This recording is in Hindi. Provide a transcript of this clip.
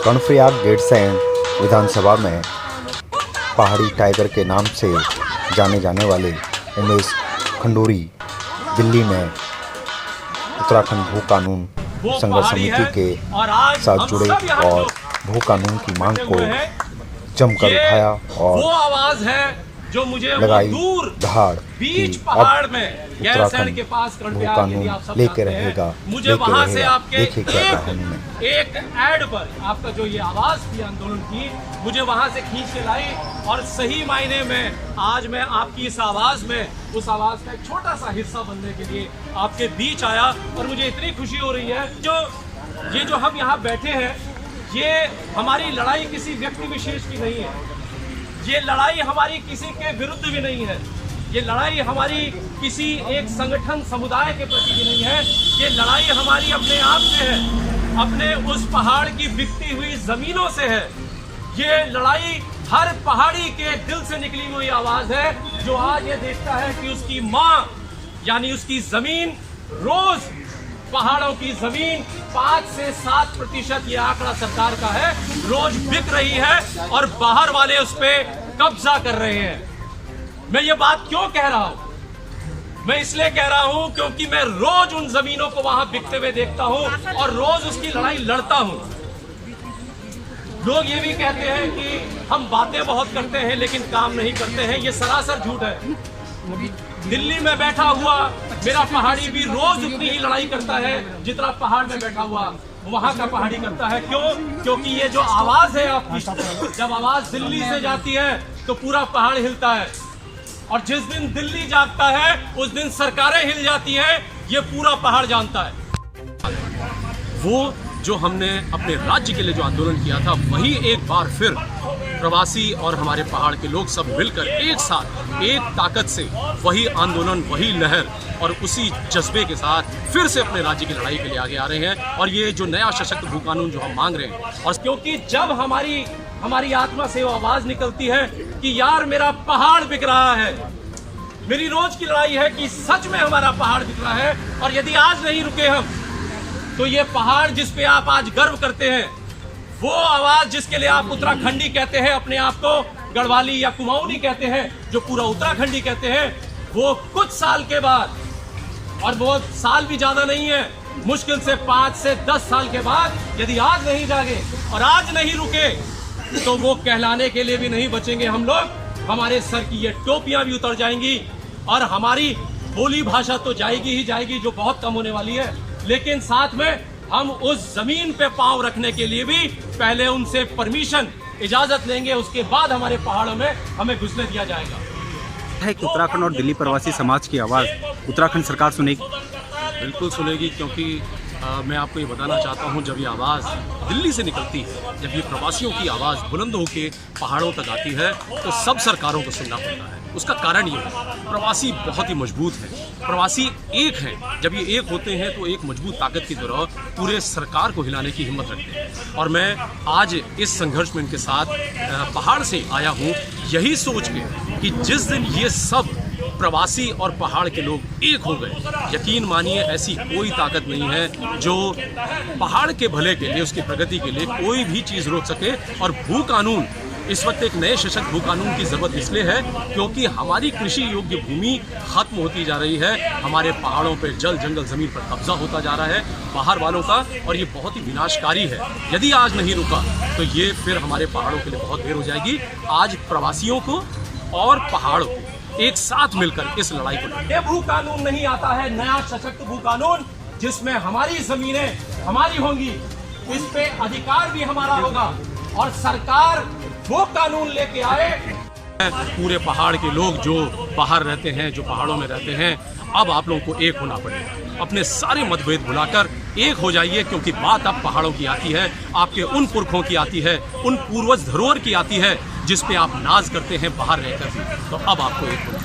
कर्णप्रयाग गैरसैंण विधानसभा में पहाड़ी टाइगर के नाम से जाने जाने वाले उमेश खंडूरी दिल्ली में उत्तराखंड भू कानून संघर्ष समिति के साथ जुड़े और भू कानून की मांग को जमकर उठाया और वो आवाज है जो मुझे लगाई दूर दहाड़ बीच पहाड़ में गैरसैंण के पास भू कानून लेके रहेगा, मुझे वहां से आपके देखिए क्या कहानी में। एक ऐड पर आपका जो ये आवाज थी आंदोलन की, मुझे वहां से खींच के लाई और सही मायने में आज मैं आपकी इस आवाज में उस आवाज का एक छोटा सा हिस्सा बनने के लिए आपके बीच आया। और मुझे इतनी खुशी हो रही है जो हम यहाँ बैठे हैं, ये हमारी लड़ाई किसी व्यक्ति विशेष की नहीं है, ये लड़ाई हमारी किसी के विरुद्ध भी नहीं है, ये लड़ाई हमारी किसी एक संगठन समुदाय के प्रति भी नहीं है, ये लड़ाई हमारी अपने आप से है, अपने उस पहाड़ की बिकती हुई जमीनों से है। ये लड़ाई हर पहाड़ी के दिल से निकली हुई आवाज है जो आज ये देखता है कि उसकी माँ यानी उसकी जमीन रोज पहाड़ों की जमीन 5 से 7% ये आंकड़ा सरकार का है, रोज बिक रही है और बाहर वाले उस पे कब्जा कर रहे हैं। मैं ये बात क्यों कह रहा हूं? मैं इसलिए कह रहा हूं क्योंकि मैं रोज उन जमीनों को वहां बिकते हुए देखता हूं और रोज उसकी लड़ाई लड़ता हूं। लोग ये भी कहते हैं कि हम बातें बहुत करते हैं लेकिन काम नहीं करते हैं, ये सरासर झूठ है। दिल्ली में बैठा हुआ मेरा पहाड़ी भी रोज उतनी ही लड़ाई करता है जितना पहाड़ में बैठा हुआ वहां का पहाड़ी करता है। क्यों? क्योंकि ये जो आवाज है आपकी, जब आवाज दिल्ली से जाती है तो पूरा पहाड़ हिलता है, और जिस दिन दिल्ली जागता है उस दिन सरकारें हिल जाती हैं, ये पूरा पहाड़ जानता है। वो जो हमने अपने राज्य के लिए जो आंदोलन किया था, वही एक बार फिर प्रवासी और हमारे पहाड़ के लोग सब मिलकर एक साथ एक ताकत से वही आंदोलन, वही लहर और उसी जज्बे के साथ फिर से अपने राज्य की लड़ाई के लिए आगे आ रहे हैं। और ये जो नया सशक्त भू कानून जो हम मांग रहे हैं, और क्योंकि जब हमारी आत्मा से वो आवाज निकलती है कि यार मेरा पहाड़ बिक रहा है, मेरी रोज की लड़ाई है कि सच में हमारा पहाड़ बिक रहा है, और यदि आज नहीं रुके हम तो ये पहाड़ जिस पे आप आज गर्व करते हैं, वो आवाज जिसके लिए आप उत्तराखंडी कहते हैं, अपने आप को गढ़वाली या कुमाऊनी कहते हैं, जो पूरा उत्तराखंडी कहते हैं, वो कुछ साल के बाद, और वो साल भी ज्यादा नहीं है, मुश्किल से 5 से 10 साल के बाद यदि आज नहीं जागे और आज नहीं रुके तो वो कहलाने के लिए भी नहीं बचेंगे हम लोग। हमारे सर की ये टोपियां भी उतर जाएंगी और हमारी बोली भाषा तो जाएगी ही जाएगी, जो बहुत कम होने वाली है, लेकिन साथ में हम उस जमीन पे पांव रखने के लिए भी पहले उनसे परमिशन, इजाजत लेंगे, उसके बाद हमारे पहाड़ों में हमें घुसने दिया जाएगा। है कि उत्तराखंड और दिल्ली प्रवासी समाज की आवाज़ उत्तराखंड सरकार सुनेगी? बिल्कुल सुनेगी, क्योंकि मैं आपको ये बताना चाहता हूँ, जब ये आवाज़ दिल्ली से निकलती है, जब ये प्रवासियों की आवाज़ बुलंद होकर पहाड़ों तक आती है, तो सब सरकारों को सुनना पड़ता है। उसका कारण ये है, प्रवासी बहुत ही मजबूत हैं, प्रवासी एक हैं। जब ये एक होते हैं तो एक मजबूत ताकत की तरह पूरे सरकार को हिलाने की हिम्मत रखते हैं। और मैं आज इस संघर्ष में इनके साथ पहाड़ से आया हूँ, यही सोच के कि जिस दिन ये सब प्रवासी और पहाड़ के लोग एक हो गए, यकीन मानिए ऐसी कोई ताकत नहीं है जो पहाड़ के भले के लिए, उसकी प्रगति के लिए कोई भी चीज़ रोक सके। और भू कानून, इस वक्त एक नए सशक्त भू कानून की जरूरत इसलिए है क्योंकि हमारी कृषि योग्य भूमि खत्म होती जा रही है, हमारे पहाड़ों पर जल जंगल जमीन पर कब्जा होता जा रहा है बाहर वालों का, और ये बहुत ही विनाशकारी है। यदि आज नहीं रुका तो ये फिर हमारे पहाड़ों के लिए बहुत देर हो जाएगी। आज प्रवासियों को और पहाड़ों को एक साथ मिलकर इस लड़ाई को लड़ें। ये भू कानून नहीं आता है नया सशक्त भू कानून, जिसमें हमारी जमीनें हमारी होंगी, इस पे अधिकार भी हमारा होगा, और सरकार वो कानून लेके आए। पूरे पहाड़ के लोग जो बाहर रहते हैं, जो पहाड़ों में रहते हैं, अब आप लोगों को एक होना पड़ेगा। अपने सारे मतभेद भुलाकर एक हो जाइए, क्योंकि बात अब पहाड़ों की आती है, आपके उन पुरखों की आती है, उन पूर्वज धरोहर की आती है जिस पे आप नाज करते हैं बाहर रहकर भी। तो अब आपको एक होना